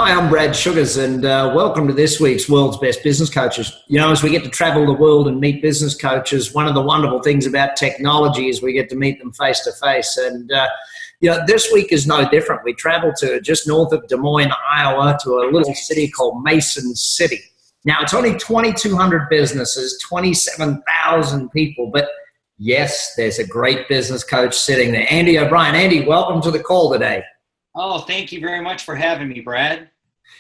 Hi, I'm Brad Sugars, and welcome to this week's World's Best Business Coaches. You know, as we get to travel the world and meet business coaches, one of the wonderful things about technology is we get to meet them face to face. And, this week is no different. We travel to just north of Des Moines, Iowa, to a little city called Mason City. Now, it's only 2,200 businesses, 27,000 people, but yes, there's a great business coach sitting there. Andy O'Brien. Andy, welcome to the call today. Oh, thank you very much for having me, Brad.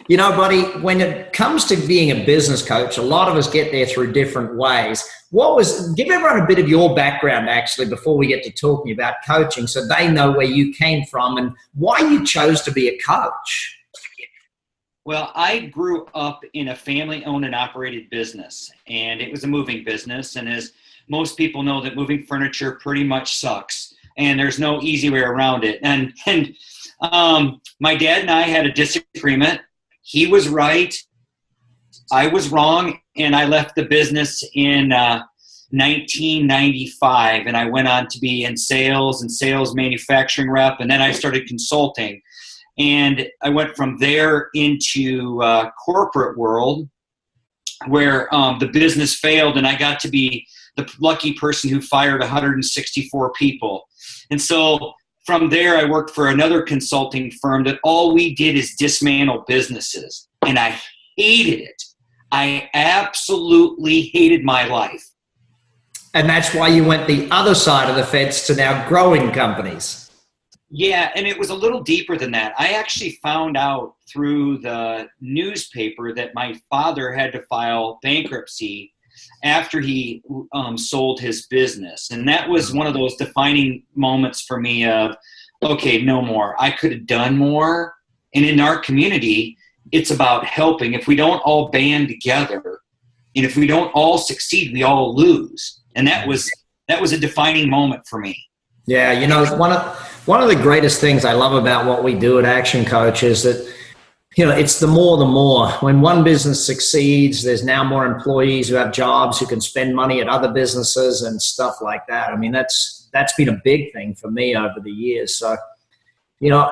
You know, buddy, when it comes to being a business coach, a lot of us get there through different ways. Give everyone a bit of your background, actually, before we get to talking about coaching, so they know where you came from and why you chose to be a coach. Well, I grew up in a family-owned and operated business, and it was a moving business. And as most people know, that moving furniture pretty much sucks, and there's no easy way around it. And my dad and I had a disagreement. He was right, I was wrong, and I left the business in 1995, and I went on to be in sales and sales manufacturing rep, and then I started consulting. And I went from there into corporate world where the business failed, and I got to be the lucky person who fired 164 people. And so from there, I worked for another consulting firm that all we did is dismantle businesses, and I hated it. I absolutely hated my life. And that's why you went the other side of the fence to now growing companies. Yeah, and it was a little deeper than that. I actually found out through the newspaper that my father had to file bankruptcy after he sold his business. And that was one of those defining moments for me of, okay, no more. I could have done more. And in our community, it's about helping. If we don't all band together, and if we don't all succeed, we all lose. And that was a defining moment for me. Yeah, you know, one of the greatest things I love about what we do at Action Coach is that, you know, it's the more. When one business succeeds, there's now more employees who have jobs who can spend money at other businesses and stuff like that. I mean, that's been a big thing for me over the years. So, you know,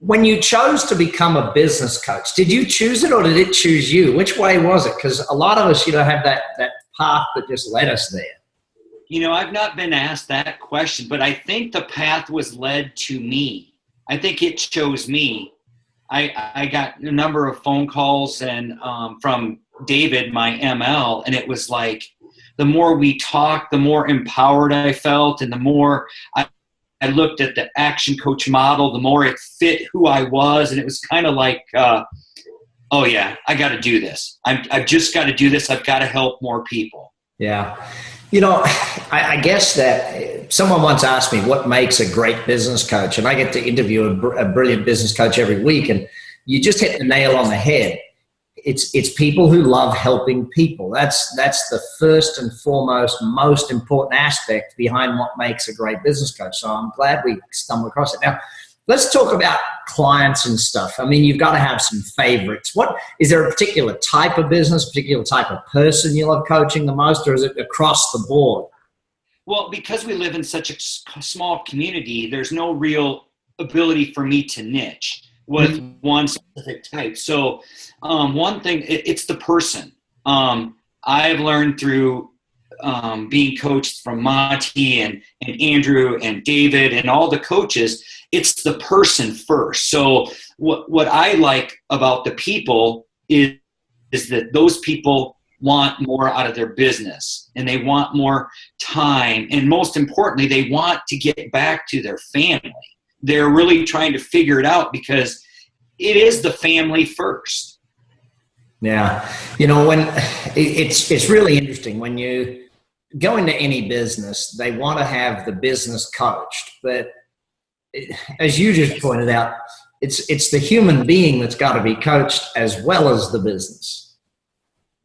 when you chose to become a business coach, did you choose it or did it choose you? Which way was it? Because a lot of us, you know, have that path that just led us there. You know, I've not been asked that question, but I think the path was led to me. I think it chose me. I got a number of phone calls and from David, my ML, and it was like the more we talked, the more empowered I felt, and the more I looked at the Action Coach model, the more it fit who I was, and it was kind of like, oh yeah, I got to do this. I've just got to do this. I've got to help more people. Yeah. You know, I guess that someone once asked me what makes a great business coach, and I get to interview a brilliant business coach every week, and you just hit the nail on the head. It's people who love helping people. That's the first and foremost, most important aspect behind what makes a great business coach. So I'm glad we stumbled across it. Now, let's talk about clients and stuff. I mean, you've got to have some favorites. Is there a particular type of business, particular type of person you love coaching the most, or is it across the board? Well, because we live in such a small community, there's no real ability for me to niche with one specific type. So one thing, it's the person. I've learned through being coached from Monty and Andrew and David and all the coaches, it's the person first. So what I like about the people is that those people want more out of their business, and they want more time, and most importantly, they want to get back to their family. They're really trying to figure it out because it is the family first. Yeah. You know, when it's really interesting when you go into any business, they want to have the business coached, but as you just pointed out, it's the human being that's got to be coached as well as the business.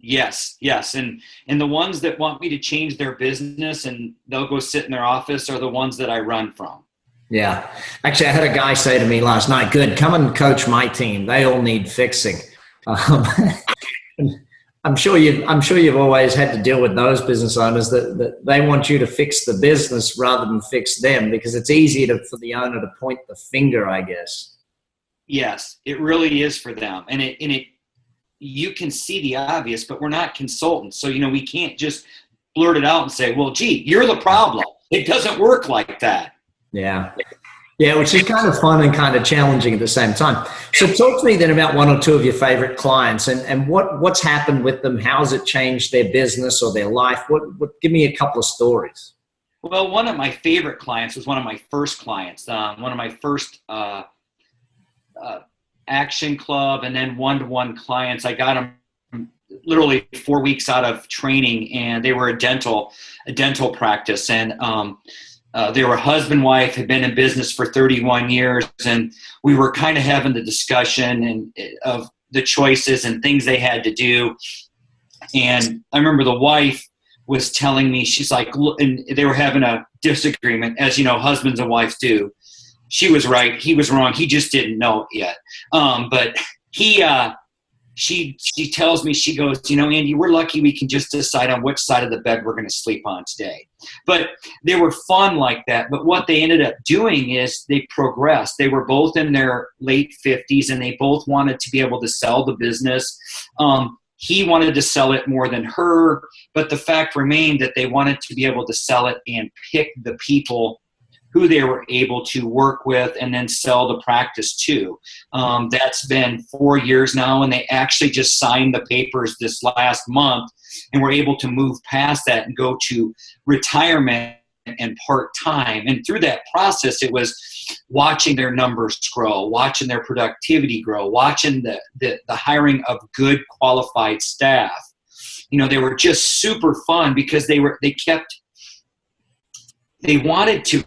Yes. And the ones that want me to change their business and they'll go sit in their office are the ones that I run from. Yeah. Actually, I had a guy say to me last night, "Good, come and coach my team. They all need fixing." I'm sure you've always had to deal with those business owners that they want you to fix the business rather than fix them, because it's easier for the owner to point the finger, I guess. Yes, it really is for them. And you can see the obvious, but we're not consultants. So, we can't just blurt it out and say, well, gee, you're the problem. It doesn't work like that. Yeah. Yeah, which is kind of fun and kind of challenging at the same time. So talk to me then about one or two of your favorite clients and what's happened with them. How's it changed their business or their life? Give me a couple of stories. Well, one of my favorite clients was one of my first clients, one of my first Action Club and then one-to-one clients. I got them literally 4 weeks out of training, and they were a dental practice. And they were husband, wife, had been in business for 31 years. And we were kind of having the discussion of the choices and things they had to do. And I remember the wife was telling me, she's like, and they were having a disagreement, as husbands and wives do. She was right, he was wrong, he just didn't know it yet. But she tells me, she goes, Andy, we're lucky we can just decide on which side of the bed we're going to sleep on today. But they were fun like that. But what they ended up doing is they progressed. They were both in their late 50s, and they both wanted to be able to sell the business. He wanted to sell it more than her, but the fact remained that they wanted to be able to sell it and pick the people who they were able to work with and then sell the practice to. That's been 4 years now, and they actually just signed the papers this last month and were able to move past that and go to retirement and part-time. And through that process, it was watching their numbers grow, watching their productivity grow, watching the hiring of good qualified staff. They were just super fun because they wanted to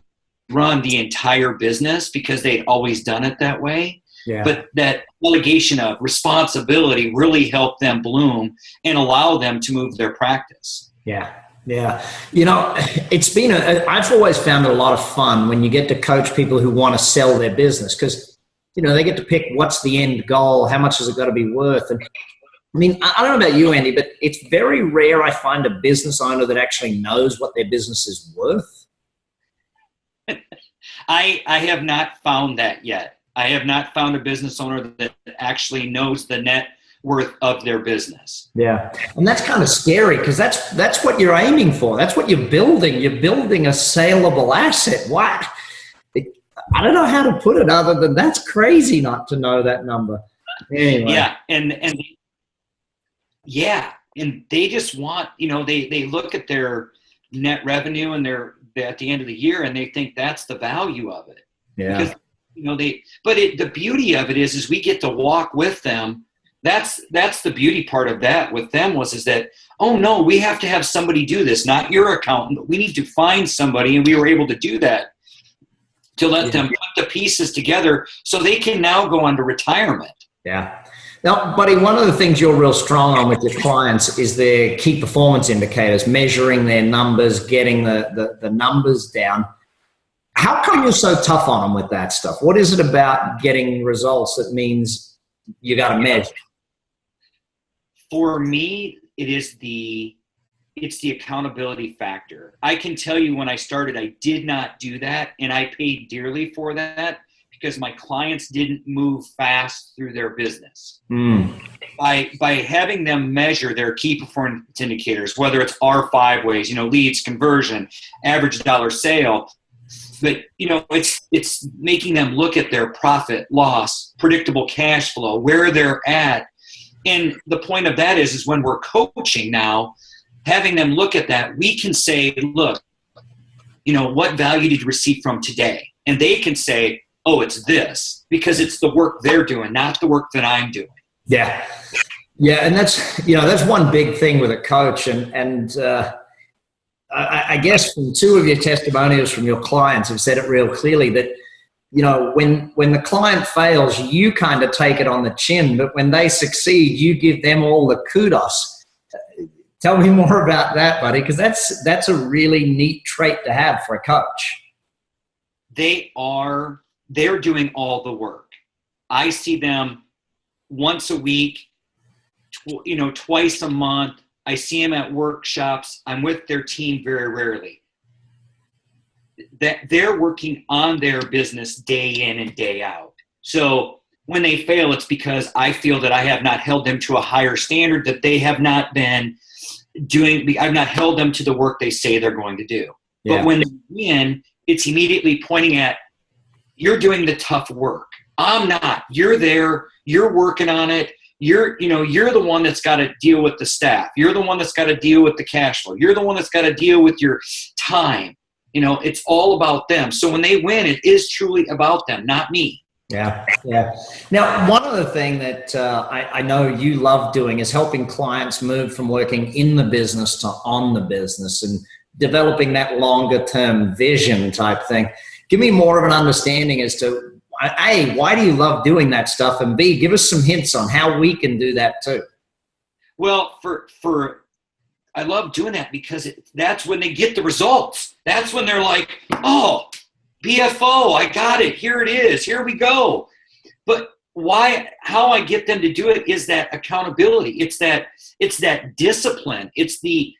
run the entire business because they'd always done it that way. Yeah. But that delegation of responsibility really helped them bloom and allow them to move their practice. Yeah. Yeah. I've always found it a lot of fun when you get to coach people who want to sell their business because, they get to pick what's the end goal, how much has it got to be worth. And I don't know about you, Andy, but it's very rare I find a business owner that actually knows what their business is worth. I have not found that yet. I have not found a business owner that actually knows the net worth of their business. Yeah. And that's kind of scary because that's what you're aiming for. That's what you're building. You're building a saleable asset. Why? I don't know how to put it other than that's crazy not to know that number. Anyway. Yeah. And they just want, they look at their net revenue and at the end of the year, and they think that's the value of it. Yeah. Because, the beauty of it is we get to walk with them. That's the beauty part of that with them is that, oh no, we have to have somebody do this, not your accountant, but we need to find somebody. And we were able to do that to let them put the pieces together so they can now go on to retirement. Yeah. Now, buddy, one of the things you're real strong on with your clients is their key performance indicators, measuring their numbers, getting the numbers down. How come you're so tough on them with that stuff? What is it about getting results that means you got to measure? For me, it's the accountability factor. I can tell you when I started, I did not do that, and I paid dearly for that. Because my clients didn't move fast through their business. By having them measure their key performance indicators, whether it's our 5 ways, leads, conversion, average dollar sale, but it's making them look at their profit, loss, predictable cash flow, where they're at. And the point of that is when we're coaching now, having them look at that, we can say, look, what value did you receive from today? And they can say, oh, it's this, because it's the work they're doing, not the work that I'm doing. Yeah. Yeah. And that's one big thing with a coach. And I guess from 2 of your testimonials from your clients have said it real clearly that, when the client fails, you kind of take it on the chin, but when they succeed, you give them all the kudos. Tell me more about that, buddy, because that's a really neat trait to have for a coach. They're doing all the work. I see them once a week, twice a month. I see them at workshops. I'm with their team very rarely. That they're working on their business day in and day out. So when they fail, it's because I feel that I have not held them to a higher standard, that they have not been doing, I've not held them to the work they say they're going to do. Yeah. But when they win, it's immediately pointing at, you're doing the tough work. I'm not. You're there. You're working on it. You're the one that's got to deal with the staff. You're the one that's got to deal with the cash flow. You're the one that's got to deal with your time. It's all about them. So when they win, it is truly about them, not me. Yeah. Yeah. Now, one other thing that I know you love doing is helping clients move from working in the business to on the business and developing that longer term vision type thing. Give me more of an understanding as to, A, why do you love doing that stuff? And B, give us some hints on how we can do that too. Well, I love doing that because that's when they get the results. That's when they're like, oh, BFO, I got it. Here it is. Here we go. But how I get them to do it is that accountability. It's that discipline. It's the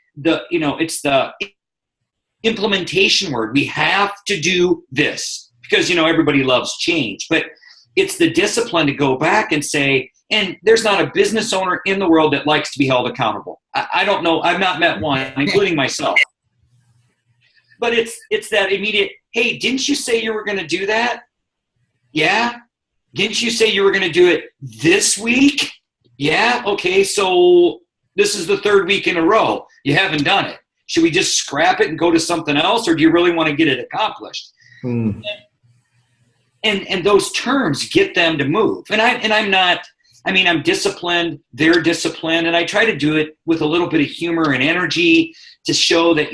implementation word. We have to do this because, everybody loves change, but it's the discipline to go back and say, and there's not a business owner in the world that likes to be held accountable. I don't know. I've not met one, including myself. But it's that immediate, hey, didn't you say you were going to do that? Yeah. Didn't you say you were going to do it this week? Yeah. Okay. So this is the third week in a row. You haven't done it. Should we just scrap it and go to something else? Or do you really want to get it accomplished? And those terms get them to move. And I'm disciplined, they're disciplined, and I try to do it with a little bit of humor and energy to show that,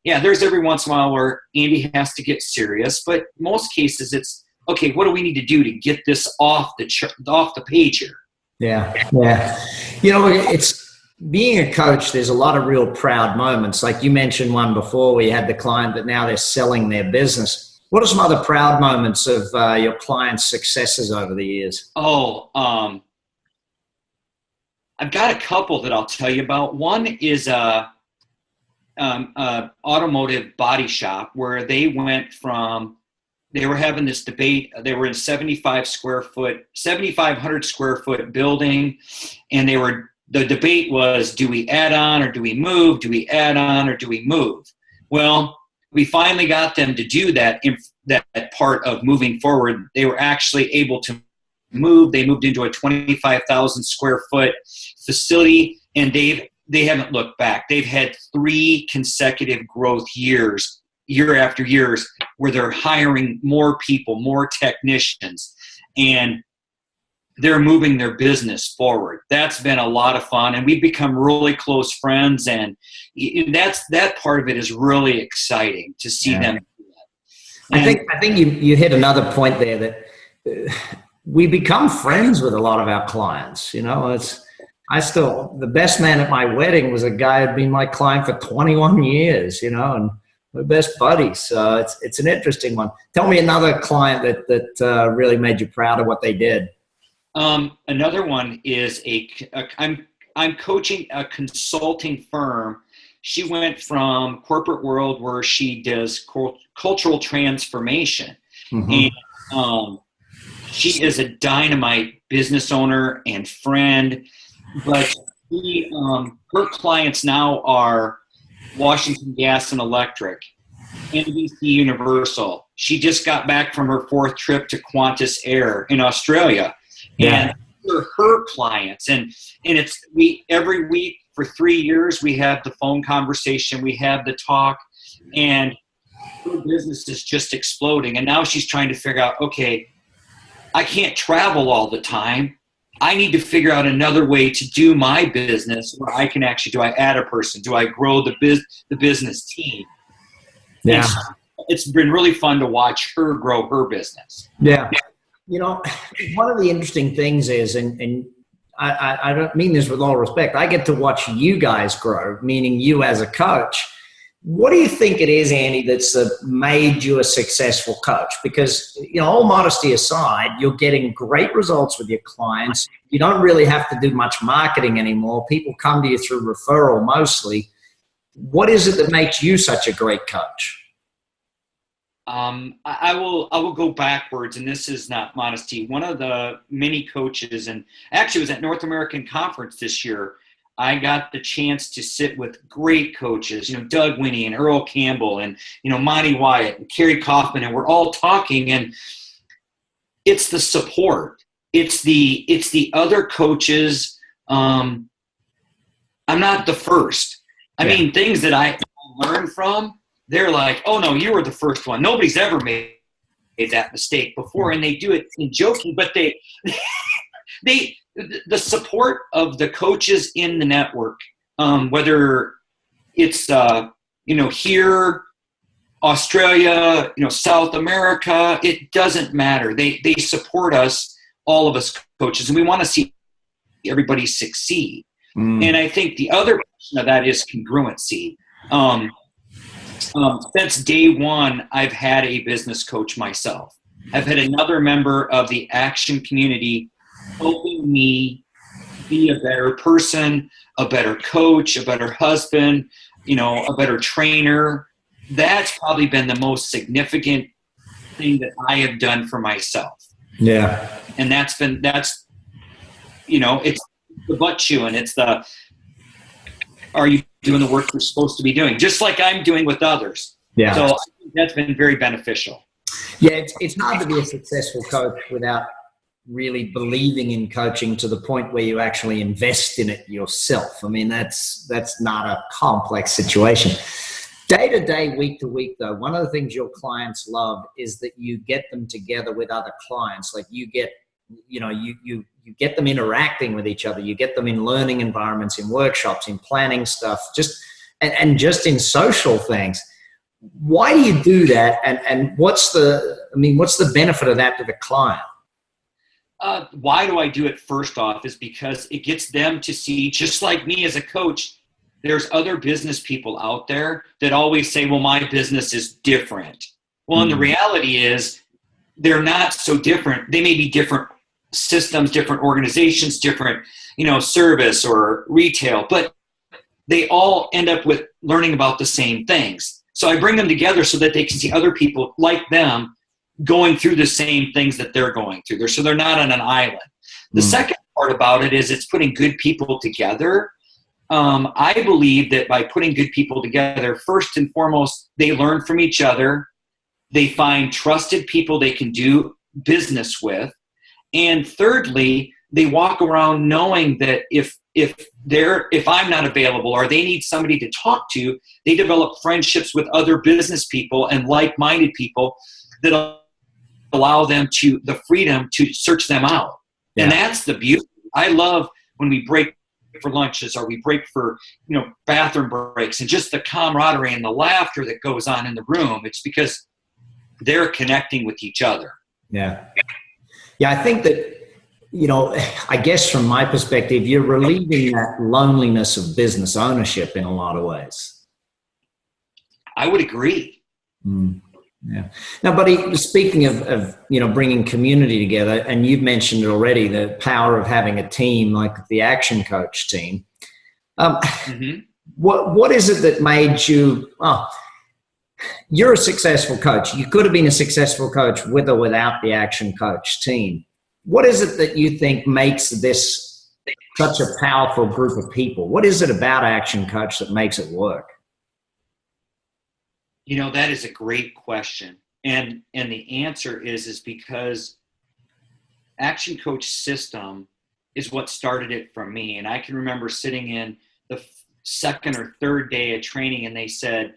there's every once in a while where Andy has to get serious, but most cases it's, okay, what do we need to do to get this off the page here? Yeah. Yeah. It's being a coach, there's a lot of real proud moments. Like you mentioned one before where you had the client that now they're selling their business. What are some other proud moments of your clients' successes over the years? I've got a couple that I'll tell you about. One is a automotive body shop where they went from, they were having this debate. They were in 7,500 square foot building, and the debate was, do we add on or do we move? Do we add on or do we move? Well, we finally got them to do that part of moving forward. They were actually able to move. They moved into a 25,000 square foot facility, and they haven't looked back. They've had 3 consecutive growth years, year after years, where they're hiring more people, more technicians, and they're moving their business forward. That's been a lot of fun, and we've become really close friends, and that part of it is really exciting to see them do that. I think you hit another point there that we become friends with a lot of our clients. The best man at my wedding was a guy who'd been my client for 21 years, and we're best buddies. So it's an interesting one. Tell me another client that really made you proud of what they did. Another one is I'm coaching a consulting firm. She went from corporate world where she does cultural transformation. Mm-hmm. And she is a dynamite business owner and friend, but her clients now are Washington Gas and Electric, NBC Universal. She just got back from her 4th trip to Qantas Air in Australia. Yeah. And they're her clients, and every week for 3 years we have the phone conversation, we have the talk, and her business is just exploding. And now she's trying to figure out, okay, I can't travel all the time. I need to figure out another way to do my business where I can actually, do I add a person? Do I grow the business team? Yeah, so it's been really fun to watch her grow her business. Yeah. One of the interesting things is, and I don't mean this with all respect, I get to watch you guys grow, meaning you as a coach. What do you think it is, Andy, that's made you a successful coach? Because, all modesty aside, you're getting great results with your clients. You don't really have to do much marketing anymore. People come to you through referral mostly. What is it that makes you such a great coach? I will go backwards, and this is not modesty. One of the many coaches, and actually it was at North American Conference this year, I got the chance to sit with great coaches, Doug Winnie and Earl Campbell and, Monty Wyatt and Kerry Kaufman, and we're all talking, and it's the support. It's the other coaches. I'm not the first. I mean, things that I learned from, they're like, oh no, you were the first one. Nobody's ever made that mistake before. And they do it in joking, but the support of the coaches in the network, whether it's, here, Australia, South America, it doesn't matter. They support us, all of us coaches, and we want to see everybody succeed. And I think the other portion of that is congruency. Since day one, I've had a business coach myself. I've had another member of the Action community helping me be a better person, a better coach, a better husband, a better trainer. That's probably been the most significant thing that I have done for myself. Yeah. And it's the butt chewing. It's are you doing the work you're supposed to be doing? Just like I'm doing with others. Yeah. So I think that's been very beneficial. Yeah. It's hard to be a successful coach without really believing in coaching to the point where you actually invest in it yourself. I mean, that's not a complex situation. Day to day, week to week, though, one of the things your clients love is that you get them together with other clients. Like you get, you get them interacting with each other. You get them in learning environments, in workshops, in planning stuff, and just in social things. Why do you do that? And what's the benefit of that to the client? Why do I do it? First off is because it gets them to see, just like me as a coach, there's other business people out there that always say, well, my business is different. Well, and the reality is they're not so different. They may be different systems, different organizations, different, service or retail, but they all end up with learning about the same things. So I bring them together so that they can see other people like them going through the same things that they're going through. So they're not on an island. The second part about it is it's putting good people together. I believe that by putting good people together, first and foremost, they learn from each other. They find trusted people they can do business with. And thirdly, they walk around knowing that if I'm not available or they need somebody to talk to, they develop friendships with other business people and like-minded people that allow them the freedom to search them out. Yeah. And that's the beauty. I love when we break for lunches or we break for bathroom breaks, and just the camaraderie and the laughter that goes on in the room. It's because they're connecting with each other. Yeah I think that I guess from my perspective, you're relieving that loneliness of business ownership in a lot of ways. I would agree. Yeah. Now, buddy, speaking of bringing community together, and you've mentioned it already, the power of having a team like the Action Coach team. What is it that made you? Oh, you're a successful coach. You could have been a successful coach with or without the Action Coach team. What is it that you think makes this such a powerful group of people? What is it about Action Coach that makes it work? That is a great question. And the answer is because Action Coach system is what started it for me. And I can remember sitting in the second or third day of training, and they said,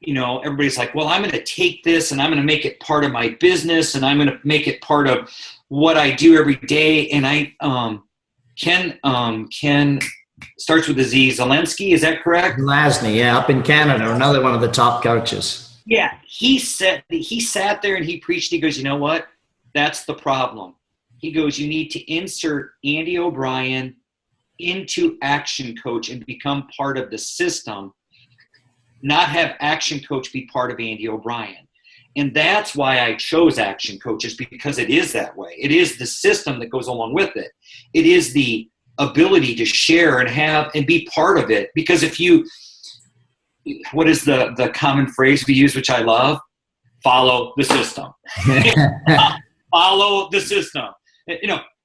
everybody's like, well, I'm going to take this and I'm going to make it part of my business and I'm going to make it part of what I do every day. And Ken starts with a Z, Zelensky, is that correct? Lasny, yeah, up in Canada, another one of the top coaches. Yeah, he sat there and he preached. He goes, you know what? That's the problem. He goes, you need to insert Andy O'Brien into Action Coach and become part of the system, not have Action Coach be part of Andy O'Brien. And that's why I chose Action Coach, is because it is that way. It is the system that goes along with it. It is the ability to share and have and be part of it. Because what is the common phrase we use, which I love? follow the system. Follow the system.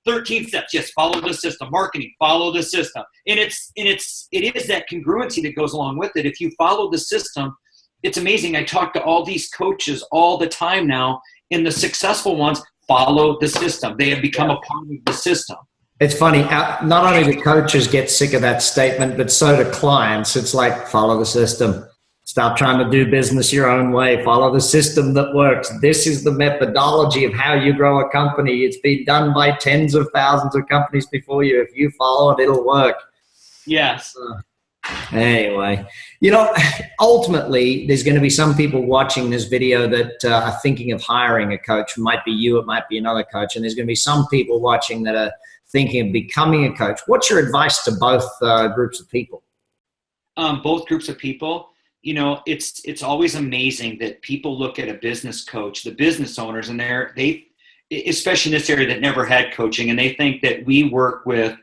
13 steps. Yes, follow the system. Marketing, follow the system. And it is that congruency that goes along with it. If you follow the system, it's amazing. I talk to all these coaches all the time now, and the successful ones follow the system. They have become a part of the system. It's funny. Not only do coaches get sick of that statement, but so do clients. It's like, follow the system. Stop trying to do business your own way. Follow the system that works. This is the methodology of how you grow a company. It's been done by tens of thousands of companies before you. If you follow it, it'll work. Yes. Anyway, ultimately, there's going to be some people watching this video that are thinking of hiring a coach. It might be you, it might be another coach. And there's going to be some people watching that are thinking of becoming a coach. What's your advice to both groups of people? Both groups of people, it's always amazing that people look at a business coach, the business owners, and they, especially in this area that never had coaching, and they think that we work with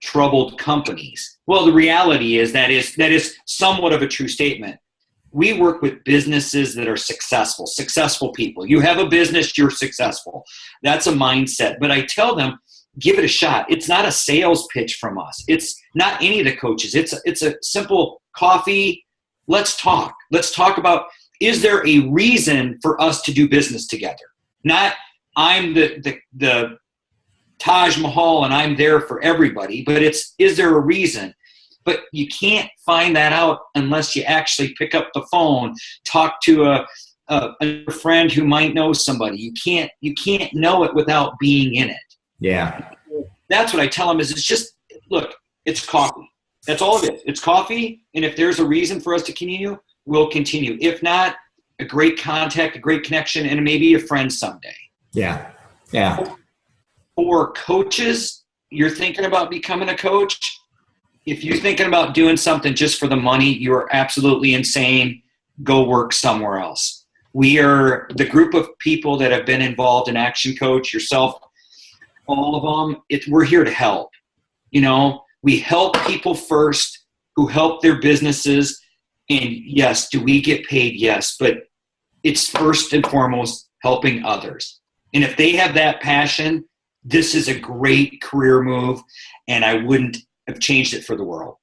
troubled companies. Well, the reality is that is somewhat of a true statement. We work with businesses that are successful people. You have a business, you're successful. That's a mindset. But I tell them, give it a shot. It's not a sales pitch from us. It's not any of the coaches. It's a simple coffee. Let's talk. Let's talk about, is there a reason for us to do business together? Not I'm the Taj Mahal and I'm there for everybody, but is there a reason? But you can't find that out unless you actually pick up the phone, talk to a friend who might know somebody. You can't know it without being in it. Yeah. That's what I tell them is it's coffee. That's all it is. It's coffee. And if there's a reason for us to continue, we'll continue. If not, a great contact, a great connection, and maybe a friend someday. Yeah. Yeah. For coaches, you're thinking about becoming a coach. If you're thinking about doing something just for the money, you're absolutely insane. Go work somewhere else. We are the group of people that have been involved in Action Coach, yourself, all of them. We're here to help. We help people first who help their businesses. And yes, do we get paid? Yes, but it's first and foremost helping others. And if they have that passion, this is a great career move, and I wouldn't have changed it for the world.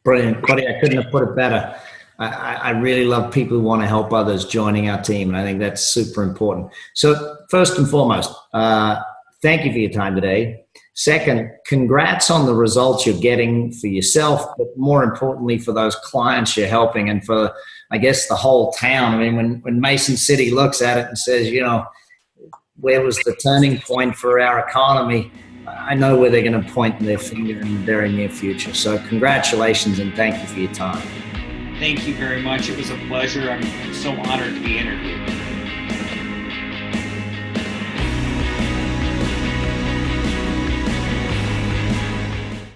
Brilliant. Buddy, I couldn't have put it better. I really love people who want to help others joining our team, and I think that's super important. So first and foremost, thank you for your time today. Second, congrats on the results you're getting for yourself, but more importantly for those clients you're helping and for, I guess, the whole town. I mean, when Mason City looks at it and says, where was the turning point for our economy, I know where they're going to point their finger in the very near future. So congratulations and thank you for your time. Thank you very much. It was a pleasure. I'm so honored to be interviewed.